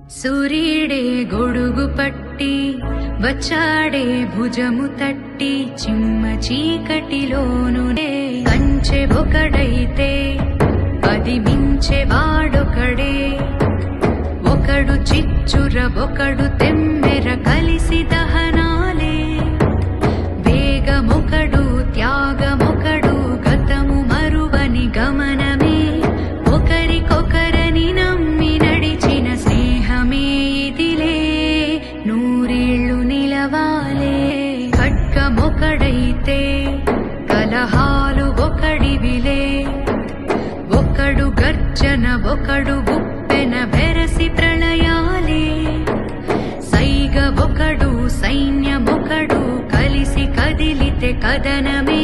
సూర్యుడే గొడుగు పట్టి వచ్చాడే భుజము తట్టి చిమ్మ చీకటిలోనునే కంచె ఒకడైతే అది మించె వాడొకడే ఒకడు చిచ్చుర ఒకడు తెమ్మెర కలిసి దహనాలే వేగమొకడు త్యాగమొకడు గతము మరువని గమనమే ఒకరికొకరని నమ్మి నడిచిన స్నేహమే ఇదిలే నూరేళ్లు నిలవాలే ఖడ్గమొకడైతే కలహాలు ఒకడివిలే ఒకడు గర్జన ఒకడు ఉప్పెన బెరసి ప్రళయాలే సైగ ఒకడు సైన్యమొకడు కలిసి కదిలితే కదనమే